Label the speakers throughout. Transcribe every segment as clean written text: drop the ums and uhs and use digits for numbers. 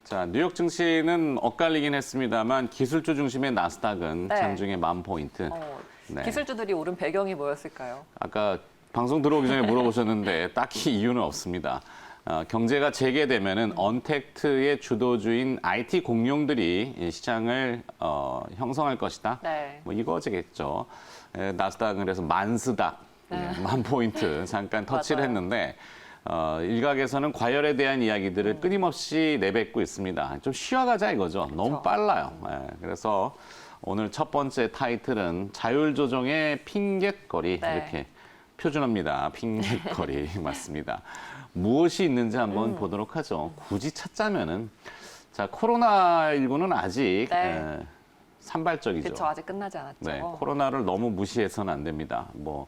Speaker 1: 자, 뉴욕 증시는 엇갈리긴 했습니다만 기술주 중심의 나스닥은
Speaker 2: 네.
Speaker 1: 장중에 10,000포인트. 네.
Speaker 2: 기술주들이 오른 배경이 뭐였을까요?
Speaker 1: 아까 방송 들어오기 전에 물어보셨는데 딱히 이유는 없습니다. 경제가 재개되면은 언택트의 주도주인 IT 공룡들이 이 시장을 형성할 것이다.
Speaker 2: 네.
Speaker 1: 뭐 이거겠죠. 나스닥은 그래서 만스닥,
Speaker 2: 네.
Speaker 1: 10,000포인트 잠깐 터치를
Speaker 2: 맞아요.
Speaker 1: 했는데 일각에서는 과열에 대한 이야기들을 끊임없이 내뱉고 있습니다. 좀 쉬어가자 이거죠. 너무 빨라요. 그래서 오늘 첫 번째 타이틀은 자율조정의 핑곗거리
Speaker 2: 네.
Speaker 1: 이렇게 표준어입니다. 핑곗거리 맞습니다. 무엇이 있는지 한번 보도록 하죠. 굳이 찾자면은 자 코로나19는 아직
Speaker 2: 네.
Speaker 1: 산발적이죠.
Speaker 2: 그렇죠. 아직 끝나지 않았죠.
Speaker 1: 네, 코로나를 너무 무시해서는 안 됩니다. 뭐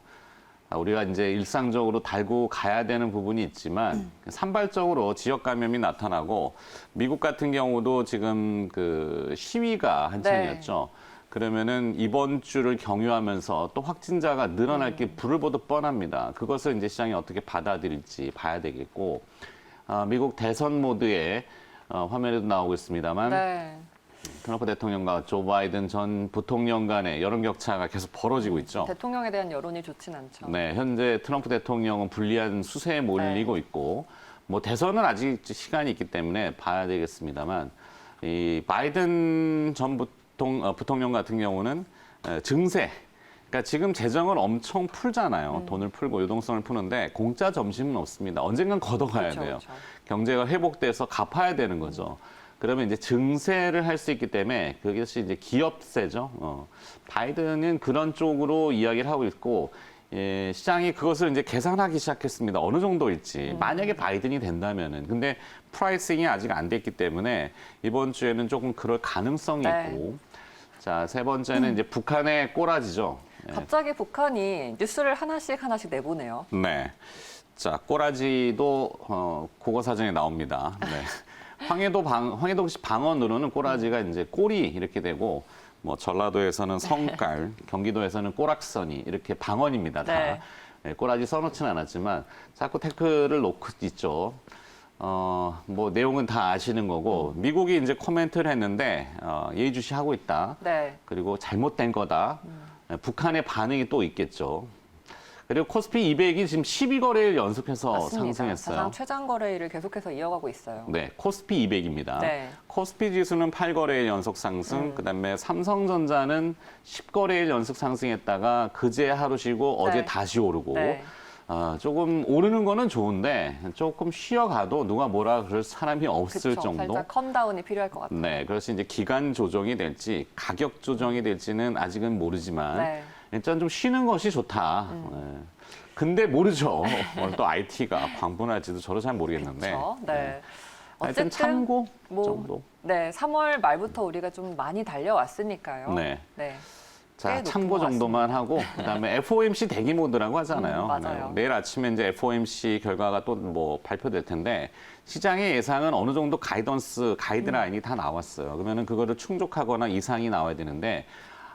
Speaker 1: 우리가 이제 일상적으로 달고 가야 되는 부분이 있지만 산발적으로 지역 감염이 나타나고 미국 같은 경우도 지금 그 시위가 한창이었죠. 그러면은 이번 주를 경유하면서 또 확진자가 늘어날 게 불을 보듯 뻔합니다. 그것을 이제 시장이 어떻게 받아들일지 봐야 되겠고 미국 대선 모드의 화면에도 나오고 있습니다만
Speaker 2: 네.
Speaker 1: 트럼프 대통령과 조 바이든 전 부통령 간의 여론 격차가 계속 벌어지고 있죠.
Speaker 2: 대통령에 대한 여론이 좋진 않죠.
Speaker 1: 네, 현재 트럼프 대통령은 불리한 수세에 몰리고 있고, 뭐 대선은 아직 시간이 있기 때문에 봐야 되겠습니다만, 이 바이든 전 부통령 같은 경우는 증세, 그러니까 지금 재정을 엄청 풀잖아요. 돈을 풀고 유동성을 푸는데 공짜 점심은 없습니다. 언젠간 걷어가야
Speaker 2: 그렇죠,
Speaker 1: 돼요.
Speaker 2: 그렇죠.
Speaker 1: 경제가 회복돼서 갚아야 되는 거죠. 그러면 이제 증세를 할 수 있기 때문에 그것이 이제 기업세죠. 바이든은 그런 쪽으로 이야기를 하고 있고 시장이 그것을 이제 계산하기 시작했습니다. 어느 정도일지. 만약에 바이든이 된다면은. 근데 프라이싱이 아직 안 됐기 때문에 이번 주에는 조금 그럴 가능성이
Speaker 2: 네.
Speaker 1: 있고. 자, 세 번째는 이제 북한의 꼬라지죠.
Speaker 2: 갑자기 북한이 뉴스를 하나씩 내보네요.
Speaker 1: 네. 자, 꼬라지도 국어사전에 나옵니다. 네. 황해도시 방언으로는 꼬라지가 이제 꼬리 이렇게 되고 뭐 전라도에서는 성깔, 경기도에서는 꼬락서니 이렇게 방언입니다. 다.
Speaker 2: 네.
Speaker 1: 네, 꼬라지 써놓지는 않았지만 자꾸 태클을 놓고 있죠. 뭐 내용은 다 아시는 거고 미국이 이제 코멘트를 했는데 예의주시하고 있다.
Speaker 2: 네.
Speaker 1: 그리고 잘못된 거다. 북한의 반응이 또 있겠죠. 그리고 코스피 200이 지금 12거래일 연속해서
Speaker 2: 맞습니다.
Speaker 1: 상승했어요.
Speaker 2: 사상 최장 거래일을 계속해서 이어가고 있어요.
Speaker 1: 네, 코스피 200입니다.
Speaker 2: 네.
Speaker 1: 코스피 지수는 8거래일 연속 상승, 그다음에 삼성전자는 10거래일 연속 상승했다가 그제 하루 쉬고 어제
Speaker 2: 네.
Speaker 1: 다시 오르고
Speaker 2: 네.
Speaker 1: 조금 오르는 거는 좋은데 조금 쉬어가도 누가 뭐라 그럴 사람이 없을
Speaker 2: 그쵸.
Speaker 1: 정도.
Speaker 2: 살짝 컴다운이 필요할 것 같아요.
Speaker 1: 네, 그래서 이제 기간 조정이 될지 가격 조정이 될지는 아직은 모르지만
Speaker 2: 네.
Speaker 1: 일단 좀 쉬는 것이 좋다. 네. 근데 모르죠. 오늘 또 IT가 광분할지도 저도 잘 모르겠는데.
Speaker 2: 그렇죠. 네.
Speaker 1: 하여튼 참고
Speaker 2: 뭐,
Speaker 1: 정도.
Speaker 2: 네, 3월 말부터 우리가 좀 많이 달려왔으니까요.
Speaker 1: 네.
Speaker 2: 네.
Speaker 1: 자,
Speaker 2: 꽤 높은
Speaker 1: 참고
Speaker 2: 것
Speaker 1: 정도만 하고 그다음에 FOMC 대기 모드라고 하잖아요.
Speaker 2: 맞아요.
Speaker 1: 네, 내일 아침에 이제 FOMC 결과가 또 뭐 발표될 텐데 시장의 예상은 어느 정도 가이드라인이 다 나왔어요. 그러면은 그거를 충족하거나 이상이 나와야 되는데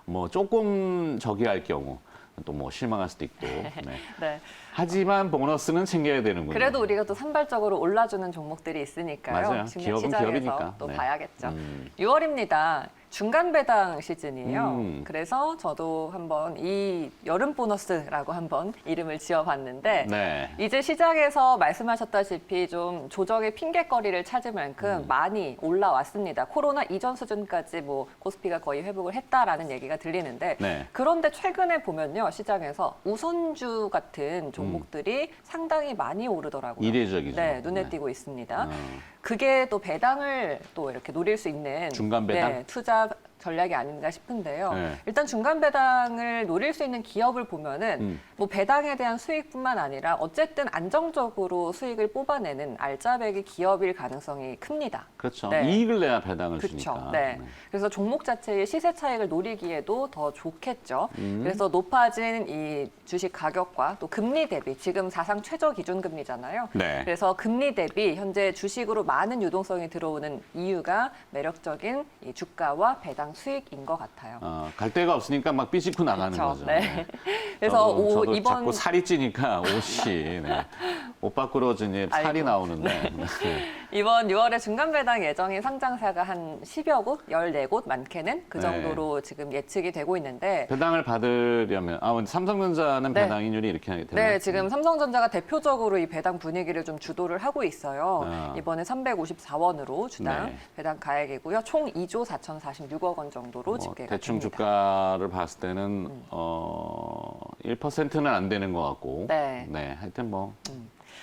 Speaker 1: 뭐 조금 저기 할 경우 또 뭐 실망할 수도 있고. 네.
Speaker 2: 네.
Speaker 1: 하지만 보너스는 챙겨야 되는군요.
Speaker 2: 그래도 우리가 또 산발적으로 올라주는 종목들이 있으니까요.
Speaker 1: 맞아요.
Speaker 2: 지금
Speaker 1: 기업은
Speaker 2: 시장에서
Speaker 1: 기업이니까.
Speaker 2: 또
Speaker 1: 네.
Speaker 2: 봐야겠죠. 6월입니다. 중간 배당 시즌이에요.
Speaker 1: 음.
Speaker 2: 그래서 저도 한번 이 여름 보너스라고 한번 이름을 지어봤는데
Speaker 1: 네.
Speaker 2: 이제 시장에서 말씀하셨다시피 좀 조정의 핑곗거리를 찾을 만큼 많이 올라왔습니다. 코로나 이전 수준까지 뭐 코스피가 거의 회복을 했다라는 얘기가 들리는데
Speaker 1: 네.
Speaker 2: 그런데 최근에 보면요 시장에서 우선주 같은 종목들이 상당히 많이 오르더라고요.
Speaker 1: 이례적이죠.
Speaker 2: 네, 눈에
Speaker 1: 네.
Speaker 2: 띄고 있습니다. 그게 또 배당을 또 이렇게 노릴 수 있는
Speaker 1: 중간 배당?
Speaker 2: 네, 투자 전략이 아닌가 싶은데요.
Speaker 1: 네.
Speaker 2: 일단 중간 배당을 노릴 수 있는 기업을 보면은 뭐 배당에 대한 수익뿐만 아니라 어쨌든 안정적으로 수익을 뽑아내는 알짜배기 기업일 가능성이 큽니다.
Speaker 1: 그렇죠.
Speaker 2: 네.
Speaker 1: 이익을 내야 배당을
Speaker 2: 그렇죠.
Speaker 1: 주니까.
Speaker 2: 네. 그래서 종목 자체의 시세 차익을 노리기에도 더 좋겠죠. 그래서 높아진 이 주식 가격과 또 금리 대비 지금 사상 최저 기준 금리잖아요.
Speaker 1: 네.
Speaker 2: 그래서 금리 대비 현재 주식으로 많은 유동성이 들어오는 이유가 매력적인 이 주가와 배당 수익인 것 같아요.
Speaker 1: 갈 데가 없으니까 막 삐집고 나가는
Speaker 2: 그렇죠.
Speaker 1: 거죠.
Speaker 2: 네. 그래서
Speaker 1: 저도
Speaker 2: 이번
Speaker 1: 자꾸 살이 찌니까 옷이 옷 밖으로 이제 살이
Speaker 2: 아이고.
Speaker 1: 나오는데
Speaker 2: 이번 6월에 중간 배당 예정인 상장사가 한 10여 곳, 14곳 많게는 그 정도로 지금 예측이 되고 있는데
Speaker 1: 배당을 받으려면 삼성전자는
Speaker 2: 네.
Speaker 1: 배당인율이 이렇게 되나요?
Speaker 2: 네, 지금 삼성전자가 대표적으로 이 배당 분위기를 좀 주도를 하고 있어요. 이번에 354원으로 주당
Speaker 1: 네.
Speaker 2: 배당 가액이고요. 총 2조 4,046억 원 정도로 집계가
Speaker 1: 대충
Speaker 2: 됩니다.
Speaker 1: 주가를 봤을 때는 1%는 안 되는 것 같고
Speaker 2: 네.
Speaker 1: 하여튼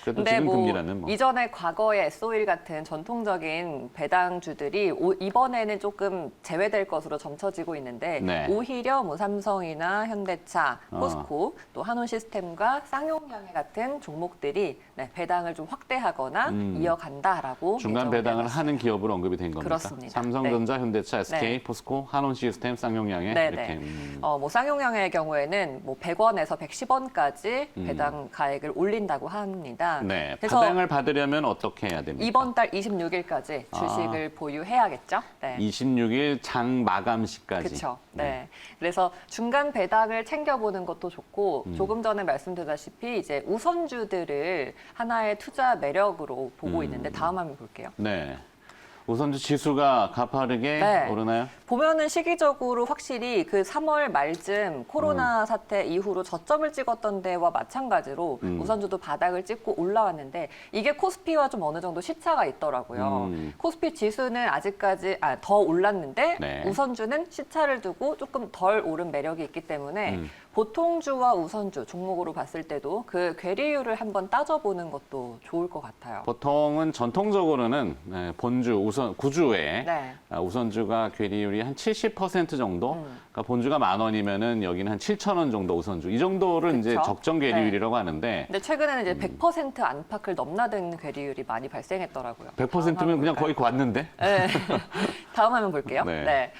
Speaker 1: 그래도
Speaker 2: 근데
Speaker 1: 지금
Speaker 2: 뭐
Speaker 1: 금리라면
Speaker 2: 이전에 과거의 S-오일 같은 전통적인 배당주들이 이번에는 조금 제외될 것으로 점쳐지고 있는데
Speaker 1: 네.
Speaker 2: 오히려 뭐 삼성이나 현대차, 포스코, 또 한온시스템과 쌍용양해 같은 종목들이 배당을 좀 확대하거나 이어간다라고
Speaker 1: 중간
Speaker 2: 예정을
Speaker 1: 배당을
Speaker 2: 해놨어요.
Speaker 1: 하는 기업으로 언급이 된 겁니까?
Speaker 2: 그렇습니다.
Speaker 1: 삼성전자, 현대차, SK,
Speaker 2: 네.
Speaker 1: 포스코, 한온시스템, 쌍용양해
Speaker 2: 네,
Speaker 1: 이렇게.
Speaker 2: 네. 뭐 쌍용양의 경우에는 뭐 100원에서 110원까지 배당 가액을 올린다고 합니다.
Speaker 1: 네,
Speaker 2: 그래서
Speaker 1: 배당을 받으려면 어떻게 해야 됩니까?
Speaker 2: 이번 달 26일까지 주식을 보유해야겠죠. 네.
Speaker 1: 26일 장 마감 시까지.
Speaker 2: 그렇죠. 네. 그래서 중간 배당을 챙겨보는 것도 좋고 조금 전에 말씀드렸다시피 이제 우선주들을 하나의 투자 매력으로 보고 있는데 다음 화면 볼게요.
Speaker 1: 네. 우선주 지수가 가파르게
Speaker 2: 네.
Speaker 1: 오르나요?
Speaker 2: 보면은 시기적으로 확실히 그 3월 말쯤 코로나 사태 이후로 저점을 찍었던 데와 마찬가지로 우선주도 바닥을 찍고 올라왔는데 이게 코스피와 좀 어느 정도 시차가 있더라고요. 코스피 지수는 아직까지 더 올랐는데
Speaker 1: 네.
Speaker 2: 우선주는 시차를 두고 조금 덜 오른 매력이 있기 때문에 보통주와 우선주 종목으로 봤을 때도 그 괴리율을 한번 따져보는 것도 좋을 것 같아요.
Speaker 1: 보통은 전통적으로는 본주, 구주에
Speaker 2: 네.
Speaker 1: 우선주가 괴리율이 한 70% 정도, 그러니까 본주가 10,000원이면은 여기는 한 7,000원 정도 우선주, 이 정도를 이제
Speaker 2: 그쵸?
Speaker 1: 적정 괴리율이라고 하는데
Speaker 2: 근데 최근에는 이제 100% 안팎을 넘나드는 괴리율이 많이 발생했더라고요.
Speaker 1: 100%면 그냥 거의 왔는데.
Speaker 2: 네. 다음 화면 볼게요.
Speaker 1: 네.
Speaker 2: 네.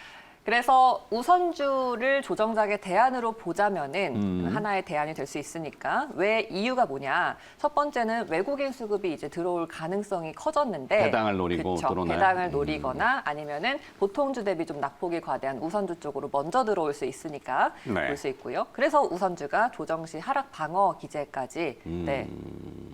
Speaker 2: 그래서 우선주를 조정작의 대안으로 보자면은 하나의 대안이 될 수 있으니까 왜 이유가 뭐냐? 첫 번째는 외국인 수급이 이제 들어올 가능성이 커졌는데
Speaker 1: 배당을 노리고
Speaker 2: 그쵸,
Speaker 1: 들어오나요?
Speaker 2: 배당을 노리거나 아니면은 보통주 대비 좀 낙폭이 과대한 우선주 쪽으로 먼저 들어올 수 있으니까
Speaker 1: 네.
Speaker 2: 볼 수 있고요. 그래서 우선주가 조정 시 하락 방어 기제까지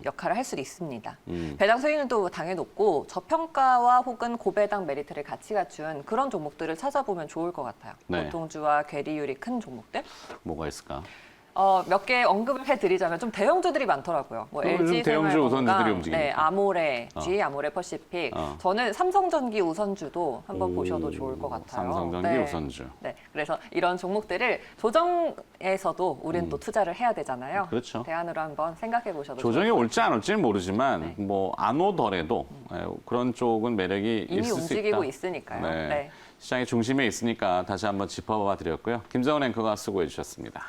Speaker 2: 역할을 할 수도 있습니다. 배당 수익률도 당연히 높고 저평가와 혹은 고배당 메리트를 같이 갖춘 그런 종목들을 찾아보면 좋을 것 같아요.
Speaker 1: 네.
Speaker 2: 보통주와 괴리율이 큰 종목들.
Speaker 1: 뭐가 있을까?
Speaker 2: 몇 개 언급을 해드리자면 좀 대형주들이 많더라고요. 뭐
Speaker 1: 요즘
Speaker 2: LG
Speaker 1: 대형주
Speaker 2: 생활건강,
Speaker 1: 우선주들이 움직이니까.
Speaker 2: 네, 아모레, GE 아모레 퍼시픽. 저는 삼성전기 우선주도 한번 보셔도 좋을 것 같아요.
Speaker 1: 삼성전기
Speaker 2: 네.
Speaker 1: 우선주.
Speaker 2: 네, 그래서 이런 종목들을 조정에서도 우리는 또 투자를 해야 되잖아요.
Speaker 1: 그렇죠.
Speaker 2: 대안으로 한번 생각해 보셔도
Speaker 1: 조정이
Speaker 2: 좋을 것
Speaker 1: 올지 안 올지는 모르지만
Speaker 2: 네.
Speaker 1: 뭐 안 오더라도 그런 쪽은 매력이
Speaker 2: 이미
Speaker 1: 있을 수
Speaker 2: 움직이고
Speaker 1: 있다.
Speaker 2: 있으니까요.
Speaker 1: 네.
Speaker 2: 네.
Speaker 1: 시장의 중심에 있으니까 다시 한번 짚어봐 드렸고요. 김정은 앵커가 수고해 주셨습니다.